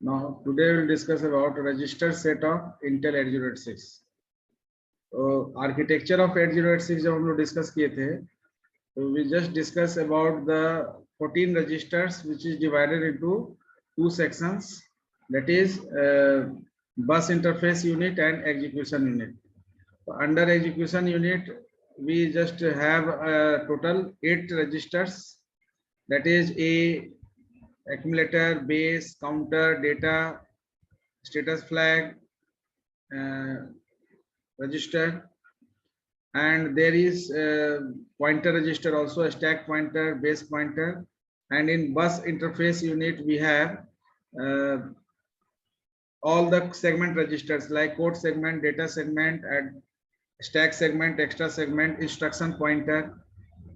Now today we will discuss about register set of Intel 8086. तो architecture of 8086 जब हम लोग डिस्कस किए थे तो we just discuss about the 14 registers which is divided into two sections, that is bus interface unit and execution unit. So under execution unit we just have a total 8 registers, that is a accumulator, base, counter, data, status flag, register, and there is pointer register also, a stack pointer, base pointer, and in bus interface unit we have all the segment registers like code segment, data segment, and stack segment, extra segment, instruction pointer.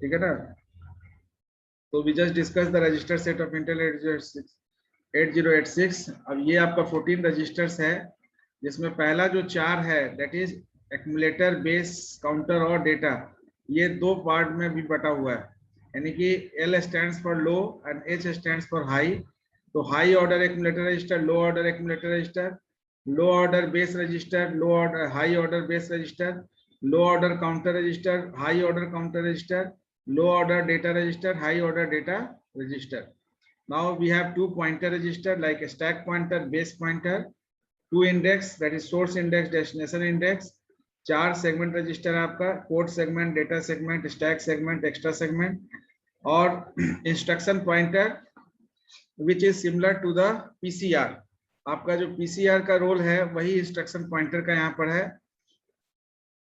ठीक है ना? तो we just discussed the register set of Intel 8086. अब ये आपका 14 registers है, जिसमें पहला जो 4 है that is accumulator, base, counter और data, ये दो पार्ट में भी बटा हुआ है, यानी कि L stands for low and H stands for high. तो high order accumulator register, low order accumulator register, low order base register, low order high order base register, low order counter register, high order counter register, low order data register, high order data register. Now we have two pointer register like a stack pointer, base pointer, two index, that is source index, destination index, 4 segment register आपका, code segment, data segment, stack segment, extra segment, और instruction pointer which is similar to the PCR. आपका जो PCR का role है वही instruction pointer का यहाँ पर है.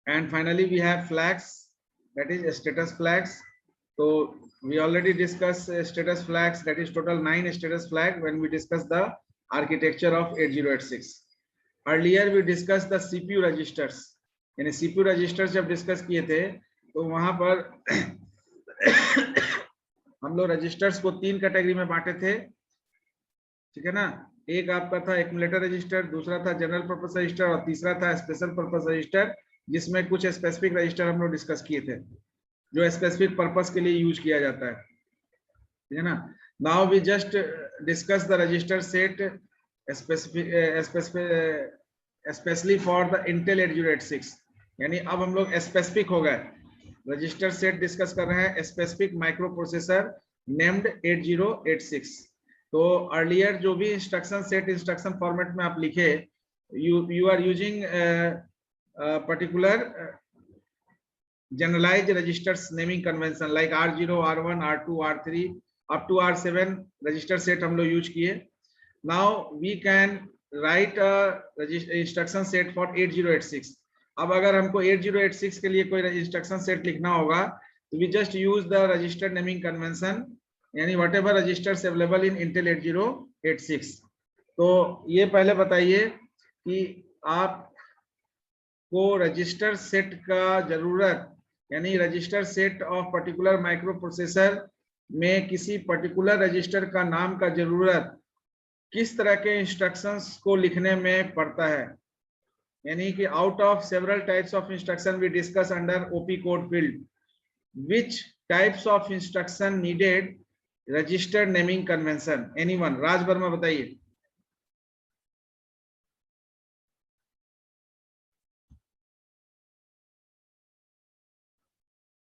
And finally we have flags, that is status flags. So we already discussed status flags, that is total 9 status flag when we discussed the architecture of 8086. Earlier we discussed the CPU registers. यानी CPU registers जब discuss किए थे तो वहां पर हम लोग registers को 3 कैटेगरी में बांटे थे, ठीक है ना? एक आपका था एक्यूमुलेटर रजिस्टर, दूसरा था जनरल पर्पस रजिस्टर और तीसरा था स्पेशल पर्पस रजिस्टर, जिसमें कुछ स्पेसिफिक रजिस्टर हम लोग डिस्कस किए थे जो स्पेसिफिक पर्पस के लिए यूज किया जाता है, ठीक है ना? Now we just discuss the register set specially for the Intel 8086. यानी अब हम लोग स्पेसिफिक हो गए, रजिस्टर सेट डिस्कस कर रहे हैं स्पेसिफिक माइक्रो प्रोसेसर नेम्ड 8086. तो अर्लियर जो भी इंस्ट्रक्शन सेट इंस्ट्रक्शन फॉर्मेट में आप लिखे, you are using particular generalized registers naming convention like R0, R1, R2, R3 up to R7 register set हम लोग यूज किए. Now we can write a instruction set for 8086. अब अगर हमको 8086 के लिए कोई instruction set लिखना होगा तो we just use the register naming convention, यानी whatever registers available in Intel 8086. तो ये पहले बताइए कि आप को रजिस्टर सेट का जरूरत, यानी register set of particular micro processor में किसी पर्टिकुलर रजिस्टर का नाम का जरूरत किस तरह के इंस्ट्रक्शंस को लिखने में पड़ता है. यानी कि out of several types of instruction we discuss under op code field, which types of instruction needed register naming convention. Anyone? Raj Verma बताइए.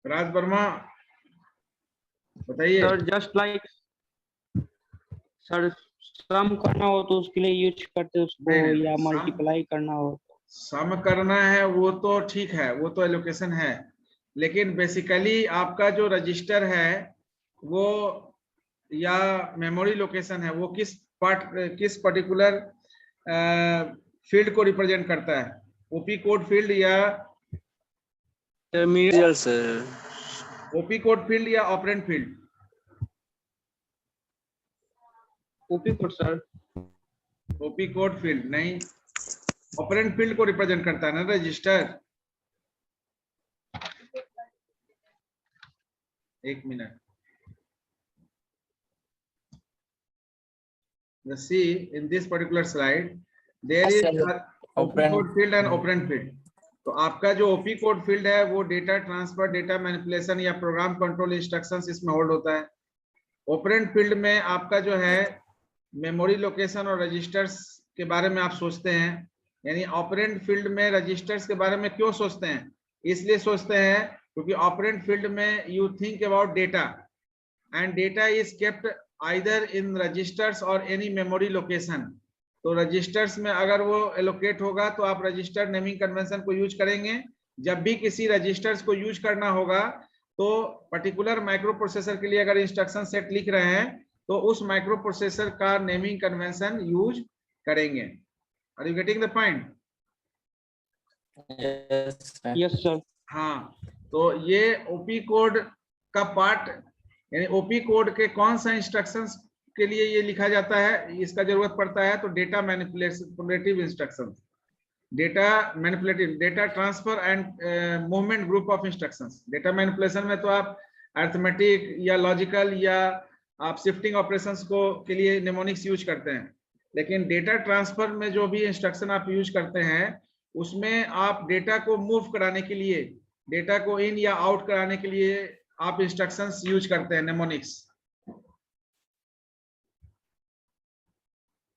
राज वर्मा बताइए. Sir just like sir sum करना हो तो उसके लिए यूज करते उसको, या मल्टीप्लाई करना हो. सम करना है वो तो ठीक है, वो तो एलोकेशन है, लेकिन बेसिकली आपका जो रजिस्टर है वो या मेमोरी लोकेशन है वो किस पर्टिकुलर फील्ड को रिप्रेजेंट करता है, ओपी कोड फील्ड या ओपी कोड फील्ड या operand field? OP code sir. OP code field नहीं, ऑपरेंड फील्ड को रिप्रेजेंट करता है ना रजिस्टर. एक minute. See in this particular slide there is OP code field and operand field. तो आपका जो ओपी कोड फील्ड है वो डेटा ट्रांसफर, डेटा मैनिपुलेशन या प्रोग्राम कंट्रोल इंस्ट्रक्शंस इसमें होल्ड होता है. ऑपरेंड फील्ड में आपका जो है मेमोरी लोकेशन और रजिस्टर्स के बारे में आप सोचते हैं, यानी ऑपरेंड फील्ड में रजिस्टर्स के बारे में क्यों सोचते हैं? इसलिए सोचते हैं क्योंकि ऑपरेंड फील्ड में you think about data and data is kept either in registers or any memory location. तो रजिस्टर्स में अगर वो एलोकेट होगा तो आप रजिस्टर नेमिंग कन्वेंशन को यूज करेंगे। जब भी किसी रजिस्टर्स को यूज करना होगा तो पर्टिकुलर माइक्रो प्रोसेसर के लिए अगर इंस्ट्रक्शन सेट लिख रहे हैं तो उस माइक्रो प्रोसेसर का नेमिंग कन्वेंशन यूज करेंगे। Are you getting the point? Yes sir. हाँ, तो ये ओपी कोड का पार्ट, यानी ओपी कोड के कौन सा इंस्ट्रक्शंस के लिए ये लिखा जाता है, इसका जरूरत पड़ता है तो data manipulative instructions, data manipulative, data transfer and movement group of instructions. Data manipulation में तो आप अरिथमेटिक या लॉजिकल या आप शिफ्टिंग ऑपरेशंस को के लिए निमोनिक्स यूज करते हैं, लेकिन डेटा ट्रांसफर में जो भी इंस्ट्रक्शन आप यूज करते हैं उसमें आप डेटा को मूव कराने के लिए, डेटा को इन या आउट कराने के लिए आप इंस्ट्रक्शंस यूज करते हैं निमोनिक्स।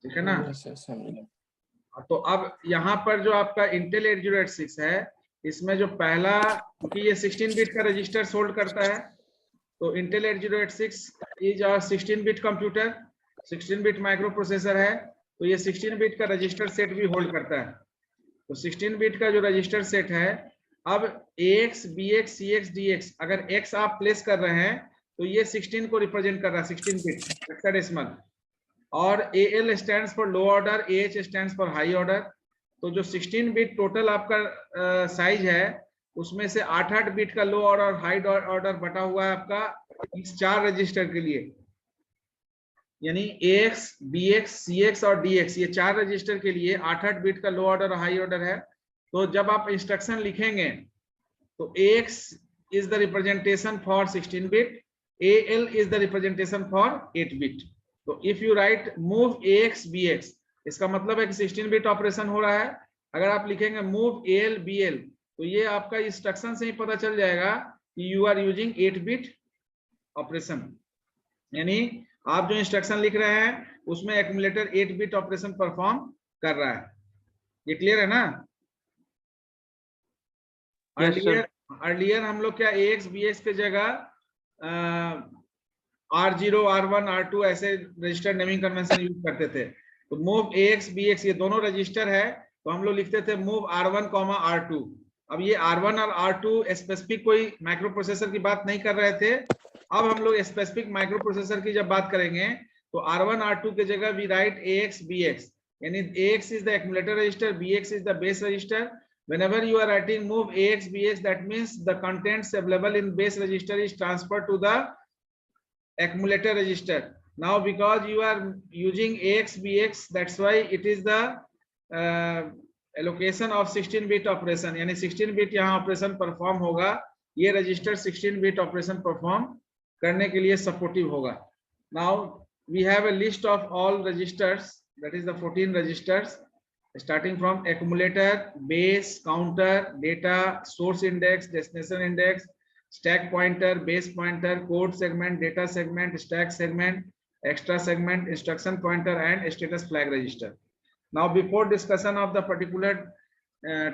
ठीक है ना? तो अब यहाँ पर जो आपका इंटेल 8086 है, इसमें जो पहला, क्योंकि ये 16 बिट का रजिस्टर होल्ड करता है, तो Intel 8086 is a 16 bit computer, 16 bit micro processor है, तो ये 16 बिट का रजिस्टर सेट भी होल्ड करता है। तो 16 बिट का जो रजिस्टर सेट है, अब AX, BX, CX, DX, अगर X आप प्लेस कर रहे हैं तो ये 16 को रिप्रेजेंट कर रहा है, 16 बिट हेक्साडेसिमल, और AL stands for low order, AH stands for high order. तो जो 16 बिट टोटल आपका साइज है उसमें से 8-8 बिट का लो ऑर्डर और हाई ऑर्डर बटा हुआ है आपका इस 4 रजिस्टर के लिए, यानी AX, BX, CX और DX, ये 4 रजिस्टर के लिए 8-8 बिट का लो ऑर्डर और हाई ऑर्डर है। तो जब आप इंस्ट्रक्शन लिखेंगे तो AX is the representation for 16 bit, AL is the representation for 8 bit. तो if you write move AX BX, इसका मतलब है कि 16 बिट ऑपरेशन हो रहा है। अगर आप लिखेंगे मूव AL BL, तो ये आपका इंस्ट्रक्शन से ही पता चल जाएगा कि you are using 8 bit operation, यानी आप जो इंस्ट्रक्शन लिख रहे हैं उसमें एक्यूमुलेटर 8 बिट ऑपरेशन परफॉर्म कर रहा है। ये क्लियर है ना? अर्लियर हम लोग क्या AX BX के जगह R0, R1, R2 ऐसे रजिस्टर नेमिंग कन्वेंशन यूज करते थे। तो मूव AX BX ये दोनों रजिस्टर है, तो हम लोग लिखते थे मूव R1, R2। अब ये R1 और R2 स्पेसिफिक कोई माइक्रो प्रोसेसर की बात नहीं कर रहे थे। अब हम लोग स्पेसिफिक माइक्रो प्रोसेसर की जब बात करेंगे तो R1, R2 के जगह वी राइट AX BX, यानी AX is the accumulator register, BX is the base register. Whenever you are writing move AX BX, that means the contents available in base register is transferred to the accumulator register. Now because you are using AX BX, that's why it is the allocation of 16 bit operation, यानी 16 bit यहाँ operation perform होगा, ये register 16 bit operation perform करने के लिए supportive होगा। Now we have a list of all registers, that is the 14 registers, starting from accumulator, base, counter, data, source index, destination index, stack pointer, base pointer, code segment, data segment, stack segment, extra segment, instruction pointer, and status flag register. Now before discussion of the particular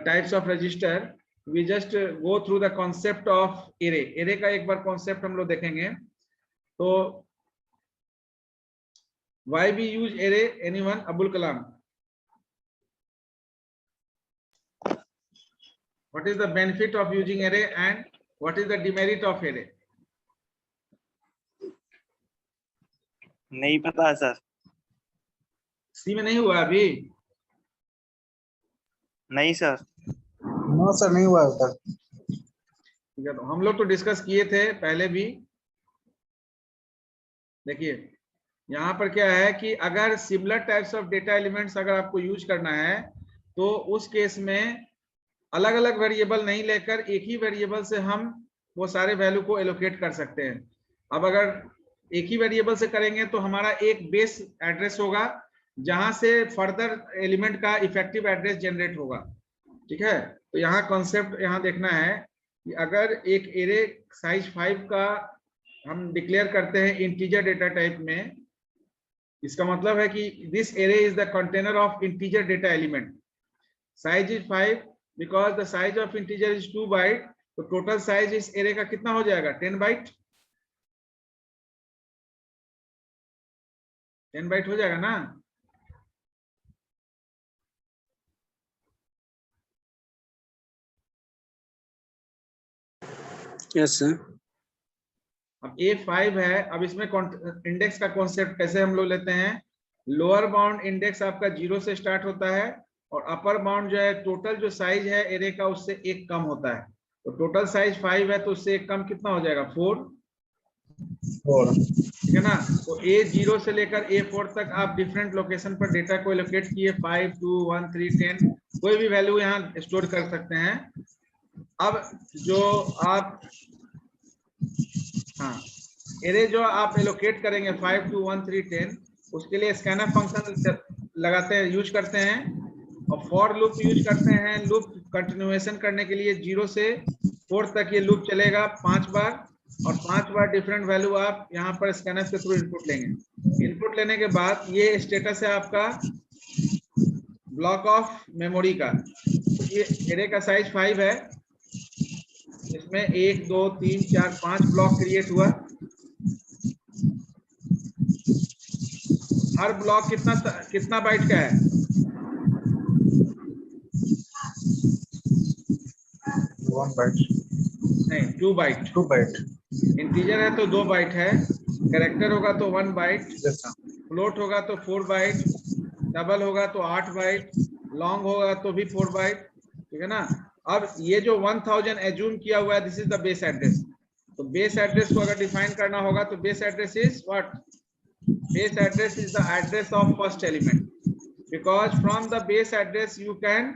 types of register, we just go through the concept of array. Array का एक बार concept हम लोग देखेंगे। तो why we use array? Anyone? Abul Kalam. What is the benefit of using array and what is the demerit of array? नहीं पता sir. सी में नहीं हुआ अभी? नहीं सर। नो सर, नहीं हुआ सर। ठीक है, तो हम लोग तो डिस्कस किए थे पहले भी। देखिए यहाँ पर क्या है कि अगर similar types of data elements अगर आपको यूज करना है तो उस केस में अलग अलग वेरिएबल नहीं लेकर एक ही वेरिएबल से हम वो सारे वैल्यू को एलोकेट कर सकते हैं। अब अगर एक ही वेरिएबल से करेंगे तो हमारा एक बेस एड्रेस होगा जहां से फर्दर एलिमेंट का इफेक्टिव एड्रेस जनरेट होगा। ठीक है, तो यहाँ कॉन्सेप्ट यहाँ देखना है कि अगर एक एरे साइज 5 का हम डिक्लेयर करते हैं इंटीजर डेटा टाइप में, इसका मतलब है कि this array is the container of integer data element, size is 5 because the size of integer is 2 byte, तो टोटल साइज इस एरे का कितना हो जाएगा 10 बाइट, 10 बाइट हो जाएगा ना। Yes sir. अब A5 है, अब इसमें इंडेक्स का कॉन्सेप्ट कैसे हम लोग लेते हैं, लोअर बाउंड इंडेक्स आपका 0 से स्टार्ट होता है और अपर बाउंड जो है टोटल जो साइज है एरे का उससे एक कम होता है, तो टोटल साइज 5 है तो उससे एक कम कितना हो जाएगा 4, ठीक है ना। तो A0 से लेकर A4 तक आप डिफरेंट लोकेशन पर डेटा को एलोकेट किए, 5, 2, 1, 3, 10 कोई भी वैल्यू यहाँ स्टोर कर सकते हैं। अब जो आप एरे जो आप एलोकेट करेंगे 5, 2, 1, 3, 10 उसके लिए स्कैनर फंक्शन लगाते हैं, यूज करते हैं, और फॉर लूप यूज करते हैं लूप कंटिन्यूएशन करने के लिए। 0 से 4 तक ये लूप चलेगा 5 बार, और 5 बार डिफरेंट वैल्यू आप यहाँ पर स्कैनर के थ्रू इनपुट लेंगे। इनपुट लेने के बाद ये स्टेटस है आपका ब्लॉक ऑफ मेमोरी का। तो ये एरे का साइज 5 है, इसमें 1, 2, 3, 4, 5 ब्लॉक क्रिएट हुआ। हर ब्लॉक कितना बाइट का है, 1 बाइट नहीं 2 बाइट। 2 बाइट। इंटीजर है तो 2 बाइट है, कैरेक्टर होगा तो 1 बाइट, यस सर। फ्लोट होगा तो 4 बाइट, डबल होगा तो 8 बाइट, लॉन्ग होगा तो भी 4 बाइट, ठीक है ना। अब ये जो 1000 एज्यूम किया हुआ है, this is the base address. तो बेस एड्रेस को अगर डिफाइन करना होगा तो base address is what, base address is the address of first element, because from the base address you can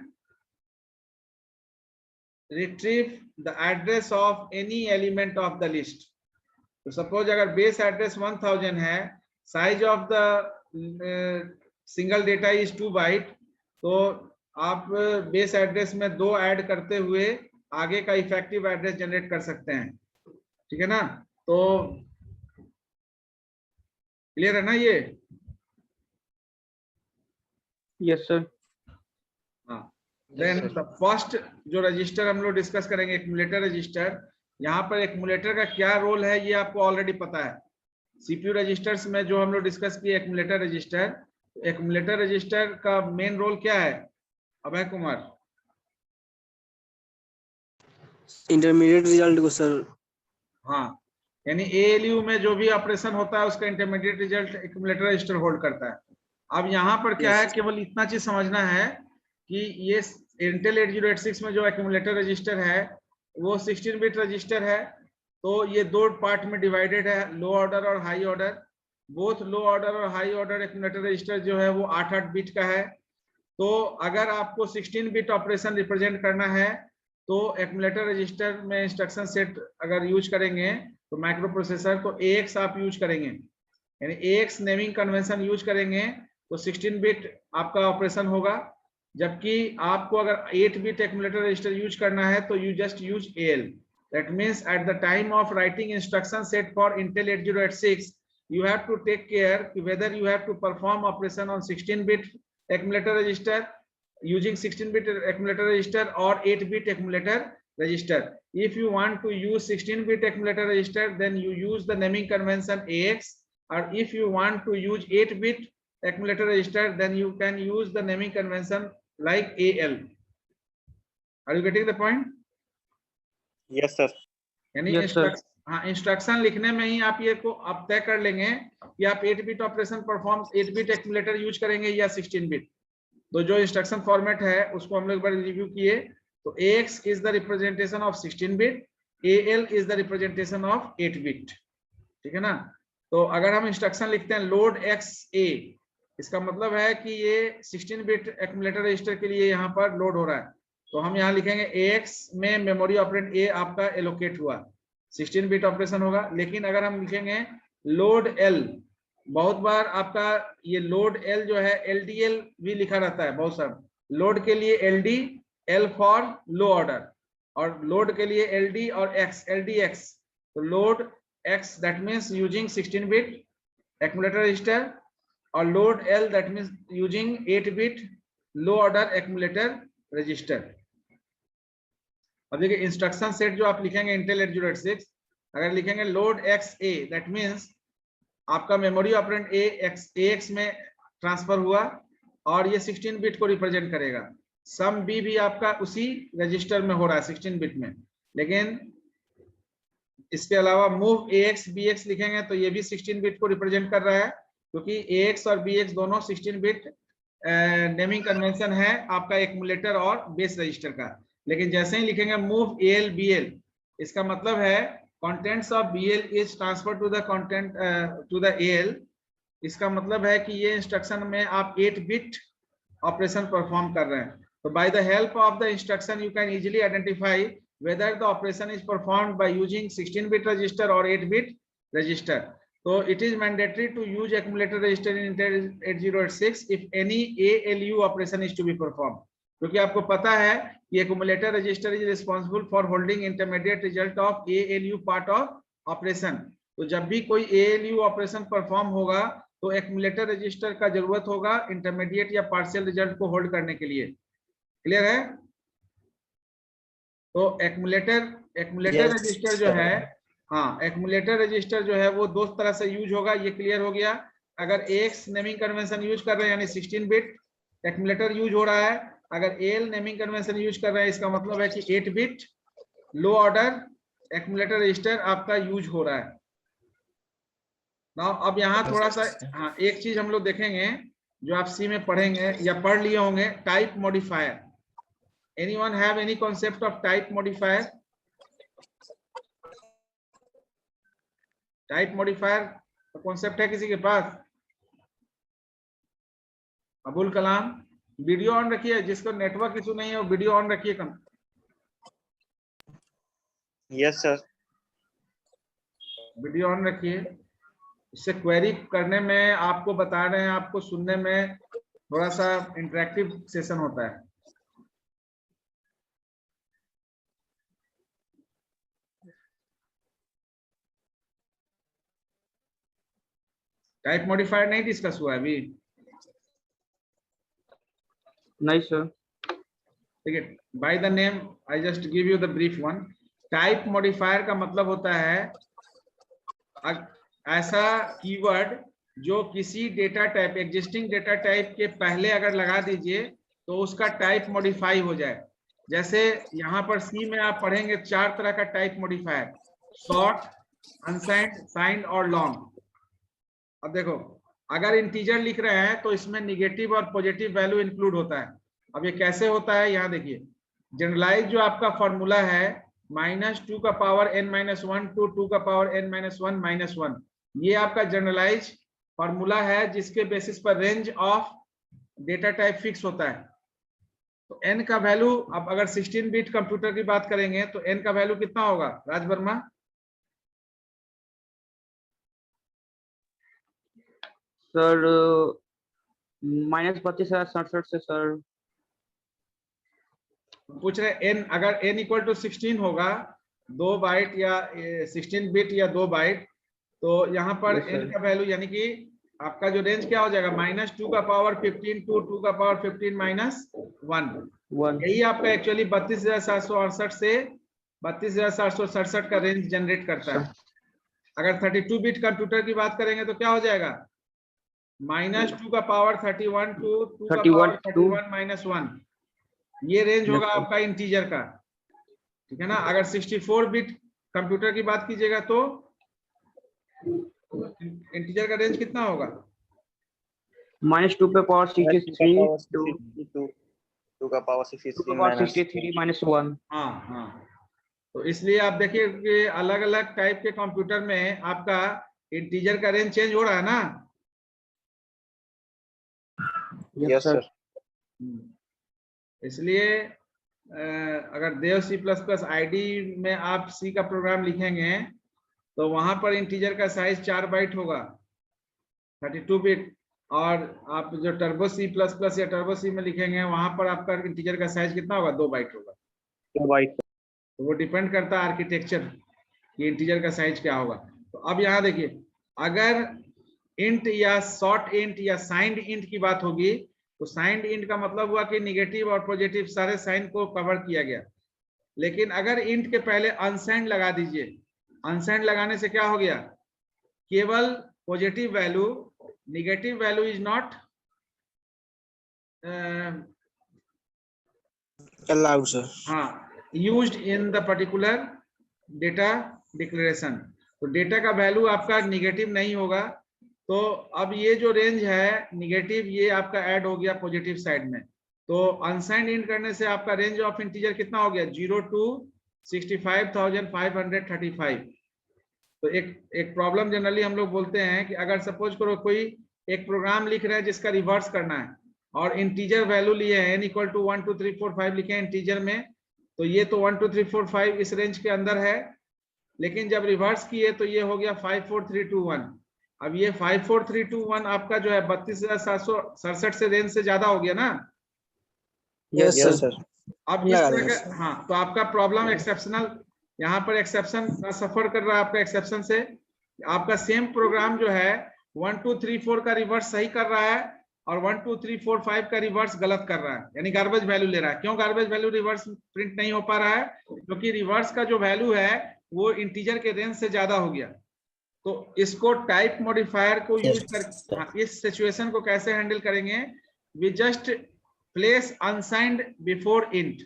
retrieve the address of any element of the list. तो suppose अगर base address 1000 है, size of the single data is 2 byte, तो आप base address में 2 add करते हुए आगे का इफेक्टिव एड्रेस जनरेट कर सकते हैं, ठीक है ना। तो क्लियर है ना ये? Yes sir. हाँ, देन फर्स्ट जो रजिस्टर हम लोग डिस्कस करेंगे एक्यूमुलेटर रजिस्टर। यहाँ पर एक्यूमुलेटर का क्या रोल है ये आपको ऑलरेडी पता है। सीपीयू रजिस्टर्स में जो हम लोग डिस्कस किए एक्यूमुलेटर रजिस्टर, एक्यूमुलेटर रजिस्टर का मेन रोल क्या है अभय कुमार? इंटरमीडिएट रिजल्ट को सर, हाँ, यानी एएलयू में जो भी ऑपरेशन होता है उसका intermediate result accumulator register hold करता है। अब यहाँ पर क्या है, केवल इतना चीज समझना है कि ये इंटेल 8086 में जो एक्यूमुलेटर रजिस्टर है वो 16 बिट रजिस्टर है। तो ये 2 पार्ट में डिवाइडेड है, लो ऑर्डर और हाई ऑर्डर। बोथ लो ऑर्डर और हाई ऑर्डर एक्यूमुलेटर रजिस्टर जो है वो 8-8 बिट का है। तो अगर आपको 16 बिट ऑपरेशन रिप्रेजेंट करना है तो एक्यूमुलेटर रजिस्टर में इंस्ट्रक्शन सेट अगर यूज करेंगे तो माइक्रो प्रोसेसर को AX आप यूज करेंगे, यानी AX नेमिंग कन्वेंशन यूज करेंगे तो 16 बिट आपका ऑपरेशन होगा। जबकि आपको अगर 8 बिट एक्यूमुलेटर रजिस्टर यूज करना है तो you just use AL। That means at the time of writing instruction set for Intel 8086 you have to take care whether you have to perform operation on 16 bit accumulator register using 16 bit accumulator register or 8 bit accumulator register. If you want to use 16 bit accumulator register then you use the naming convention AX, or if you want to use 8 bit accumulator register then you can use the naming convention like AL. Are you getting the point? Yes sir. यानी Yes, sir. हाँ, instruction लिखने में ही आप ये को आप तय कर लेंगे कि आप 8 bit operation perform 8 bit accumulator use करेंगे या 16 बिट। तो जो इंस्ट्रक्शन फॉर्मेट है उसको हम लोग एक बार रिव्यू किए। तो AX is the representation of 16 bit, AL is the representation of 8 bit, ठीक है ना। तो अगर हम इंस्ट्रक्शन लिखते हैं लोड XA, इसका मतलब है कि ये 16 बिट एक्यूमुलेटर रजिस्टर के लिए यहाँ पर लोड हो रहा है। तो हम यहाँ लिखेंगे AX में मेमोरी ऑपरेंड A आपका एलोकेट हुआ, 16 बिट ऑपरेशन होगा। लेकिन अगर हम लिखेंगे लोड L, बहुत बार आपका ये लोड L जो है LDL भी लिखा रहता है बहुत सारा। लोड के लिए LD, L for low order, और लोड के लिए LD और X, LDX। तो load X that means using 16 bit accumulator register, और load L that means using 8-bit low order accumulator register. अब देखिए इंस्ट्रक्शन सेट जो आप लिखेंगे इंटेल 8086, अगर लिखेंगे load x A that means आपका मेमोरी ऑपरेंड AX में ट्रांसफर हुआ और ये 16 बिट को रिप्रेजेंट करेगा। सम बी भी आपका उसी रजिस्टर में हो रहा है 16 बिट में, लेकिन इसके अलावा मूव AX BX लिखेंगे तो ये भी 16 बिट को रिप्रेजेंट कर रहा है, क्योंकि AX और BX दोनों 16 बिट नेमिंग कन्वेंशन है आपका एक्यूमुलेटर और बेस रजिस्टर का। लेकिन जैसे ही लिखेंगे मूव AL BL, इसका मतलब है contents of BL is transferred to the content to the AL। इसका मतलब है कि ये इंस्ट्रक्शन में आप 8 बिट ऑपरेशन परफॉर्म कर रहे हैं। तो by the help of the instruction you can easily identify whether the operation is performed by using 16 bit register or 8 bit register. So it is mandatory to use accumulator register in Intel 8086 if any ALU operation is to be performed, क्योंकि आपको पता है कि accumulator register is responsible for holding intermediate result of ALU part of operation। तो जब भी कोई ALU operation perform होगा तो accumulator register का जरूरत होगा इंटरमीडिएट या पार्शियल रिजल्ट को होल्ड करने के लिए। क्लियर है? तो एक्यूमुलेटर रजिस्टर जो है, हाँ एक्यूमुलेटर रजिस्टर जो है वो दो तरह से यूज होगा, ये क्लियर हो गया। अगर AX नेमिंग कन्वेंशन यूज कर रहे हैं यानी 16 बिट एक्यूमुलेटर यूज हो रहा है, अगर AL नेमिंग कन्वेंशन यूज कर रहे हैं इसका मतलब है कि 8 बिट लो ऑर्डर एक्यूमुलेटर रजिस्टर आपका यूज हो रहा है ना। अब यहाँ थोड़ा सा हाँ एक चीज हम लोग देखेंगे जो आप सी में पढ़ेंगे या पढ़ लिए होंगे, type modifier. Anyone have any concept of type modifier? Type modifier का कॉन्सेप्ट है किसी के पास? अबुल कलाम, वीडियो ऑन रखिए, जिसको नेटवर्क इशू नहीं है वो वीडियो ऑन रखिए। कम यस सर, वीडियो ऑन रखिए, इससे क्वेरी करने में आपको बता रहे हैं, आपको सुनने में थोड़ा सा इंटरेक्टिव सेशन होता है। टाइप मॉडिफायर नहीं डिस्कस हुआ है अभी? नहीं सर। ठीक है, by the name I just give you the brief one. Type modifier का मतलब होता है ऐसा कीवर्ड जो किसी data type existing data type के पहले अगर लगा दीजिए तो उसका टाइप मॉडिफाई हो जाए। जैसे यहाँ पर सी में आप पढ़ेंगे 4 तरह का type modifier, short, unsigned, signed और लॉन्ग। अब देखो अगर इंटीजर लिख रहे हैं तो इसमें निगेटिव और पॉजिटिव वैल्यू इंक्लूड होता है। अब ये कैसे होता है यहाँ देखिए, जनरलाइज जो आपका फॉर्मूला है -2 का पावर n-1 टू 2 का पावर n-1 -1, ये आपका जनरलाइज फॉर्मूला है जिसके बेसिस पर range of data type fix होता है। तो n का वैल्यू, अब अगर 16 बिट कंप्यूटर की बात करेंगे तो n का वैल्यू कितना होगा राज वर्मा? सर -32,67 से सर। पूछ रहे n, अगर n इक्वल टू 16 होगा 2 बाइट या 16 बिट या 2 बाइट, तो यहाँ पर n का वैल्यू यानी कि आपका जो रेंज क्या हो जाएगा -2 का पावर 15 टू 2 का पावर 15 -1। यही आपका एक्चुअली 32,768 से 32,767 का रेंज जनरेट करता है। अगर 32 बिट कंप्यूटर की बात करेंगे तो क्या हो जाएगा -2 का पावर 31 टू 2 का पावर 31 -1, ये रेंज होगा आपका इंटीजर का। ठीक है ना। अगर 64 बिट कंप्यूटर की बात कीजिएगा तो इंटीजर का रेंज कितना होगा? -2 पे पावर 63 2 का पावर 63 -1। हाँ हाँ, तो इसलिए आप देखिए कि अलग अलग टाइप के कंप्यूटर में आपका इंटीजर का रेंज चेंज हो रहा है ना। Yes sir. इसलिए अगर देव C++ आईडी में आप सी का प्रोग्राम लिखेंगे तो वहां पर इंटीजर का साइज 4 बाइट होगा 32 बिट, और आप जो टर्बो C++ या टर्बो सी में लिखेंगे वहां पर आपका इंटीजर का साइज कितना होगा 2 बाइट होगा। 2 बाइट। तो वो डिपेंड करता है आर्किटेक्चर कि इंटीजर का साइज क्या होगा। तो अब यहाँ देखिए, अगर इंट या शॉर्ट इंट या साइंड इंट की बात होगी तो साइंड इंट का मतलब हुआ कि निगेटिव और पॉजिटिव सारे साइन को कवर किया गया। लेकिन अगर इंट के पहले अनसाइंड लगा दीजिए, अनसाइंड लगाने से क्या हो गया, केवल positive value, negative value is not allowed sir. हाँ used in the particular data declaration. तो डेटा का वैल्यू आपका निगेटिव नहीं होगा। तो अब ये जो रेंज है निगेटिव, ये आपका ऐड हो गया पॉजिटिव साइड में। तो अनसाइंड इंट करने से आपका रेंज ऑफ इंटीजर कितना हो गया, 0 to 65,535। तो एक प्रॉब्लम जनरली हम लोग बोलते हैं कि अगर सपोज करो कोई एक प्रोग्राम लिख रहा है जिसका रिवर्स करना है और इंटीजर वैल्यू लिए हैं n इक्वल टू 1 2 3 4 5 लिखे हैं इंटीजर में, तो ये तो 1 2 3 4 5 इस रेंज के अंदर है, लेकिन जब रिवर्स किए तो ये हो गया 5 4 3 2 1। अब ये 5 4 3 2 1 आपका जो है 32,767 से रेंज से ज्यादा हो गया ना। Yes sir. अब इस तरह का हाँ, तो आपका प्रॉब्लम एक्सेप्शनल, यहाँ पर एक्सेप्शन का सफर कर रहा है आपका एक्सेप्शन से। आपका सेम प्रोग्राम जो है 1 2 3 4 का रिवर्स सही कर रहा है और 1 2 3 4 5 का रिवर्स गलत कर रहा है, यानी गार्बेज वैल्यू ले रहा है। क्यों गार्बेज वैल्यू रिवर्स प्रिंट नहीं हो पा रहा है, क्योंकि रिवर्स का जो वैल्यू है वो इंटीजर के रेंज से ज्यादा हो गया। तो इसको टाइप मॉडिफायर को यूज कर इस सिचुएशन को कैसे हैंडल करेंगे, we just place unsigned before int.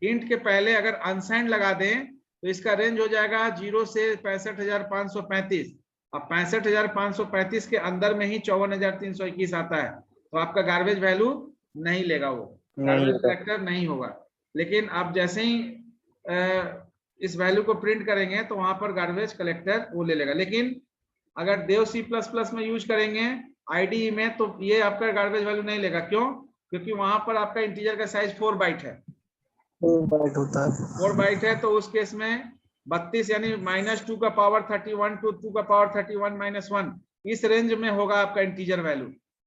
Int के पहले अगर अनसाइंड लगा दें तो इसका रेंज हो जाएगा 0 से 65,535। अब 65,535 के अंदर में ही 54,321 आता है, तो आपका गार्बेज वैल्यू नहीं लेगा, वो गार्बेज कलेक्टर नहीं होगा। लेकिन आप जैसे ही इस वैल्यू को प्रिंट करेंगे तो वहां पर गार्बेज कलेक्टर वो ले लेगा। लेकिन अगर देव C++ में यूज करेंगे IDE में तो ये आपका गार्बेज वैल्यू नहीं लेगा। क्यों, क्योंकि वहां पर आपका इंटीजर का साइज 4 बाइट है, 4 बाइट होता है, 4 बाइट है। तो उस केस में 32 यानी -2 का पावर 31 to 2 का पावर 31 - 1 इस रेंज में होगा आपका इंटीजर वैल्यू।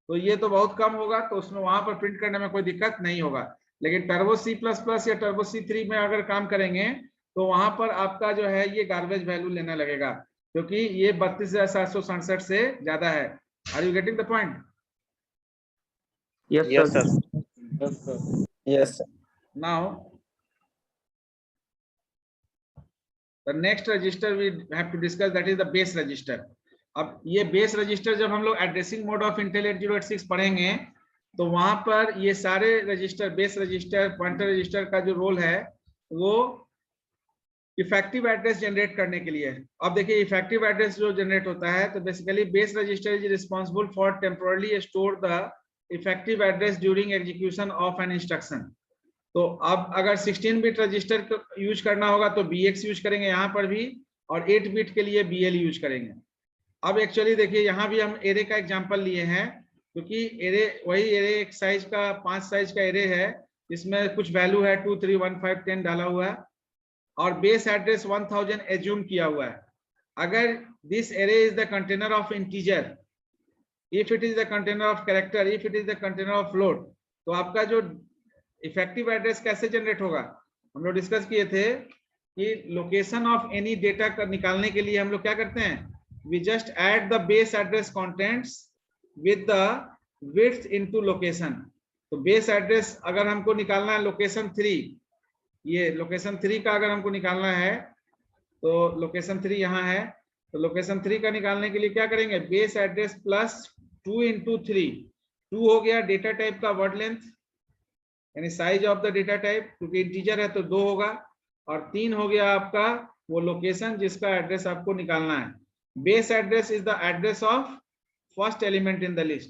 तो ये तो बहुत कम होगा, तो उसमें वहां पर प्रिंट करने में कोई दिक्कत नहीं होगा। लेकिन टर्बो C++ या टर्बो C3 में अगर काम करेंगे तो वहां पर आपका जो है ये गार्बेज वैल्यू लेने लगेगा, क्योंकि ये 32,767 से ज्यादा है। Are you getting the point? Yes sir. Yes sir. Now the next register we have to discuss, that is the base register. अब ये बेस रजिस्टर जब हम लोग एड्रेसिंग मोड ऑफ इंटेल 8086 पढ़ेंगे तो वहां पर ये सारे register, base register, pointer register का जो रोल है वो इफेक्टिव एड्रेस जनरेट करने के लिए। अब देखिए इफेक्टिव एड्रेस जो जनरेट होता है तो basically base register is responsible for temporarily store the effective address during execution of an instruction. तो अब अगर 16 बिट रजिस्टर यूज करना होगा तो BX यूज करेंगे यहाँ पर भी, और 8 बिट के लिए BL यूज करेंगे। अब एक्चुअली देखिए यहाँ भी हम एरे का एग्जांपल लिए हैं, क्योंकि एरे वही एरे एक साइज का 5 साइज का एरे है, इसमें कुछ वैल्यू है 2 3 1 5 10 डाला हुआ है और बेस एड्रेस 1000 एज्यूम किया हुआ है। अगर this array is the container of integer, if it is the container of character, if it is the container of float, तो आपका जो इफेक्टिव एड्रेस कैसे जनरेट होगा, हम लोग डिस्कस किए थे कि लोकेशन ऑफ एनी डेटा का निकालने के लिए हम लोग क्या करते हैं, we just add the base address contents with the width into location. तो बेस एड्रेस अगर हमको निकालना है लोकेशन 3, ये लोकेशन 3 का अगर हमको निकालना है तो लोकेशन 3 यहाँ है, तो लोकेशन 3 का निकालने के लिए क्या करेंगे, बेस एड्रेस प्लस 2 × 3। 2 हो गया डेटा टाइप का वर्ड लेंथ यानी size of the data type, क्योंकि इंटीजर है तो 2 होगा, और 3 हो गया आपका वो लोकेशन जिसका एड्रेस आपको निकालना है। Base address is the address of first element in the list.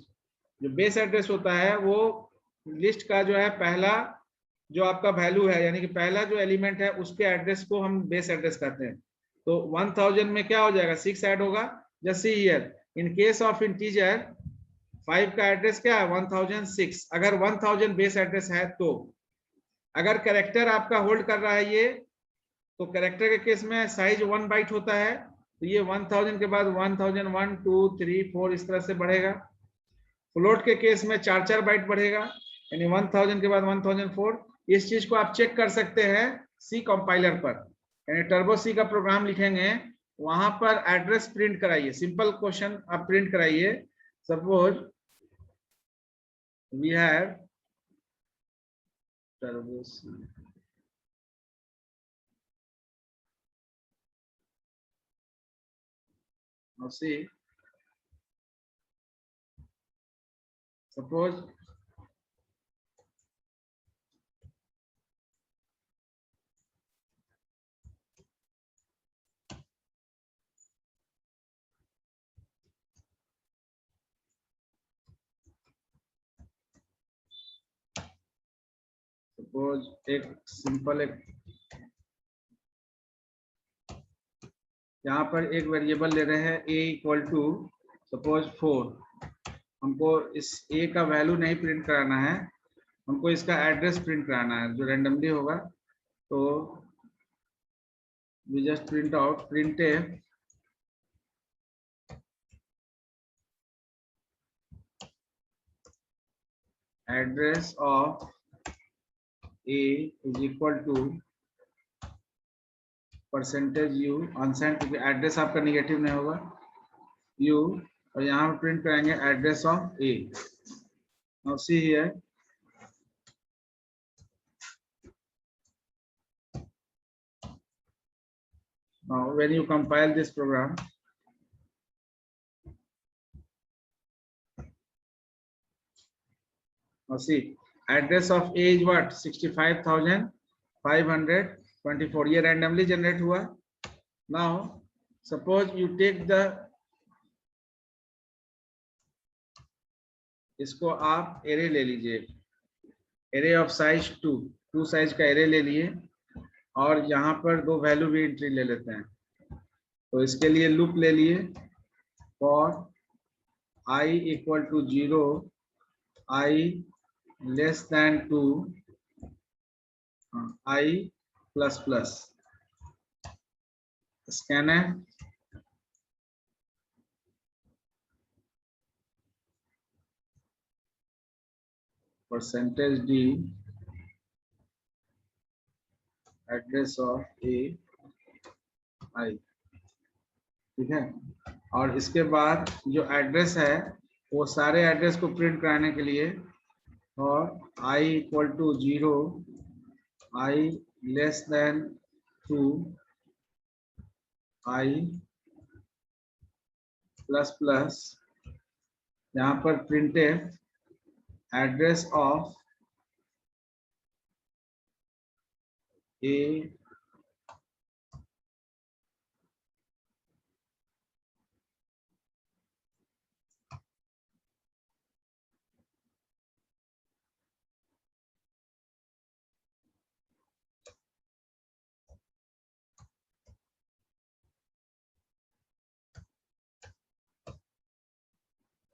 जो बेस एड्रेस होता है वो लिस्ट का जो है पहला जो आपका वैल्यू है, यानी कि पहला जो एलिमेंट है उसके एड्रेस को हम बेस एड्रेस कहते हैं। तो 1000 में क्या हो जाएगा, 6 ऐड होगा। जैसे here in case of integer 5 का एड्रेस क्या है 1006, अगर 1000 बेस एड्रेस है तो। अगर कैरेक्टर आपका होल्ड कर रहा है ये, तो कैरेक्टर के केस में साइज 1 बाइट होता है, तो ये 1000 के बाद 1001 2 3 4 इस तरह से बढ़ेगा। फ्लोट के केस में 4 बाइट बढ़ेगा, यानी 1000 के बाद 1004। इस चीज को आप चेक कर सकते हैं सी कंपाइलर पर, यानी टर्बो सी का प्रोग्राम लिखेंगे, वहां पर एड्रेस प्रिंट कराइए, सिंपल क्वेश्चन आप प्रिंट कराइए suppose we have turbo C. Now see, suppose एक सिंपल यहाँ पर एक वेरिएबल ले रहे हैं a इक्वल टू सपोज 4। हमको इस a का वैल्यू नहीं प्रिंट कराना है, हमको इसका एड्रेस प्रिंट कराना है जो रैंडमली होगा। तो we just print out printf address of a is equal to percentage u unsigned, क्योंकि एड्रेस आपका निगेटिव नहीं होगा u, और यहाँ पर प्रिंट कराएंगे address of a। Now see here, now when you compile this program, now see address of a is what 65,524, ये randomly generate हुआ। now suppose you take the, इसको आप array ले लीजिए, array of size 2 साइज का array ले लिए, और यहाँ पर दो वैल्यू भी एंट्री ले लेते हैं। तो इसके लिए लूप ले लिए for I equal to 0, I less than 2, I plus plus, scan है percentage d address of a I, ठीक है। और इसके बाद जो एड्रेस है वो सारे एड्रेस को प्रिंट कराने के लिए, और I equal to 0, I less than 2, I plus plus, यहाँ पर printf एड्रेस ऑफ a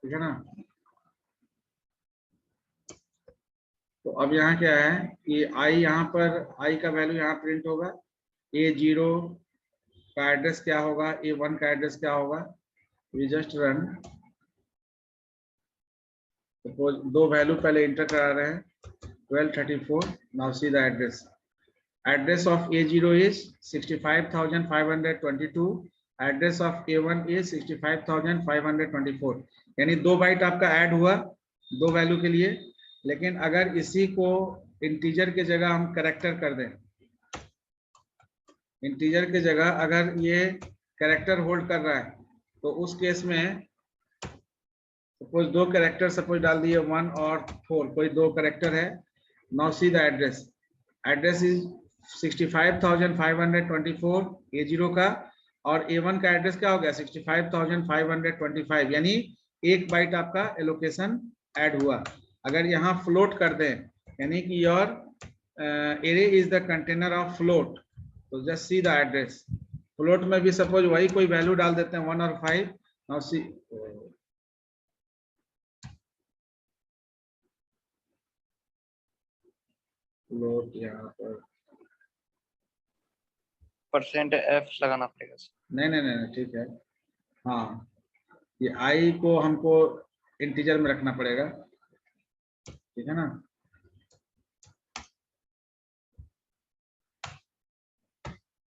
ठीक है ना। तो अब यहाँ क्या है कि i, यहाँ पर i का वैल्यू यहाँ प्रिंट होगा, a0 का एड्रेस क्या होगा, a1 का एड्रेस क्या होगा। वी जस्ट रन, सपोज दो वैल्यू पहले इंटर करा रहे हैं 1234। Now see the address, address of a0 is 65,522, address of a1 is 65,524, यानी 2 बाइट आपका ऐड हुआ दो वैल्यू के लिए। लेकिन अगर इसी को इंटीजर के जगह हम कैरेक्टर कर दें, इंटीजर के जगह अगर ये कैरेक्टर होल्ड कर रहा है, तो उस केस में सपोज दो कैरेक्टर सपोज डाल दिए 1 और 4, कोई दो कैरेक्टर है। Now see the address, address is 65,524 a0 का, और a1 का एड्रेस क्या हो गया 65,525, यानी 1 बाइट आपका एलोकेशन ऐड हुआ। अगर यहाँ फ्लोट कर दें, यानी कि your array is the container of float, तो just see the address. Float में भी सपोज वही कोई वैल्यू डाल देते हैं 1 और 5। नाउ सी, फ्लोट यहाँ पर %f लगाना पड़ेगा। नहीं ठीक है। हाँ, ये i को हमको इंटीजर में रखना पड़ेगा, ठीक है ना।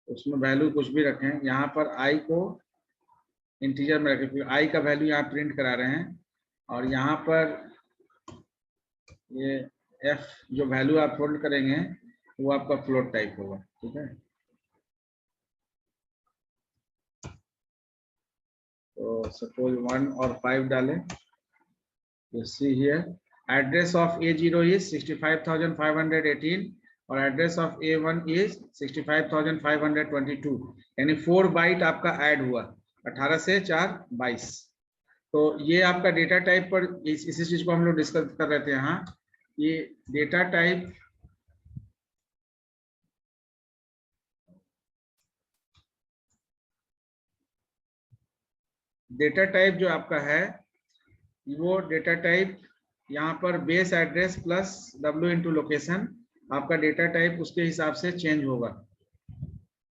उसमें वैल्यू कुछ भी रखें, यहाँ पर i को इंटीजर में रखें, क्योंकि i का वैल्यू यहाँ प्रिंट करा रहे हैं। और यहाँ पर ये f जो वैल्यू आप होल्ड करेंगे वो आपका फ्लोट टाइप होगा, ठीक है। तो सपोज 1 और 5 डालें, तो see here address of A0 is 65,518 और एड्रेस ऑफ A1 इज 65,522, यानी 4 बाइट आपका ऐड हुआ, 18 से 4 22। तो ये आपका डेटा टाइप पर इसी चीज को हम लोग डिस्कस कर रहे थे यहाँ। ये डेटा टाइप जो आपका है वो डेटा टाइप यहाँ पर base address plus W into location, आपका डेटा टाइप उसके हिसाब से चेंज होगा।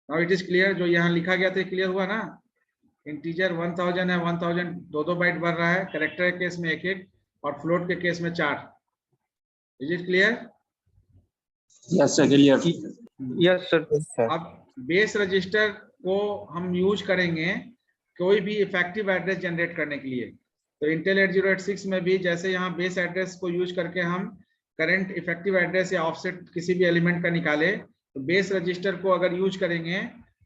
नाउ इट इज क्लियर, जो यहाँ लिखा गया था क्लियर हुआ ना। इंटीजर 1000 है, 1000 2 बाइट भर रहा है, कैरेक्टर के केस में 1 और फ्लोट के केस में 4। Is it clear? Yes, sir. Clear. Yes sir. Yes, sir. अब बेस रजिस्टर को हम यूज करेंगे कोई भी इफेक्टिव एड्रेस जनरेट करने के लिए। तो इंटेल 8086 में भी जैसे यहाँ बेस एड्रेस को यूज करके हम करंट इफेक्टिव एड्रेस या ऑफसेट किसी भी एलिमेंट का निकाले, तो बेस रजिस्टर को अगर यूज करेंगे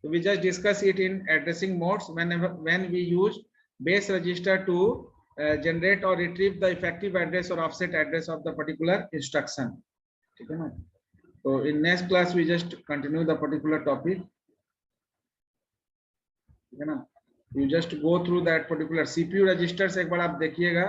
तो we just discuss it in addressing modes when we use base register to generate और रिट्रीव द इफेक्टिव एड्रेस और offset address of the particular instruction, ठीक है ना। तो in next class we just continue the particular topic, ठीक है ना। You just go through that particular CPU registers, एक बार आप देखिएगा।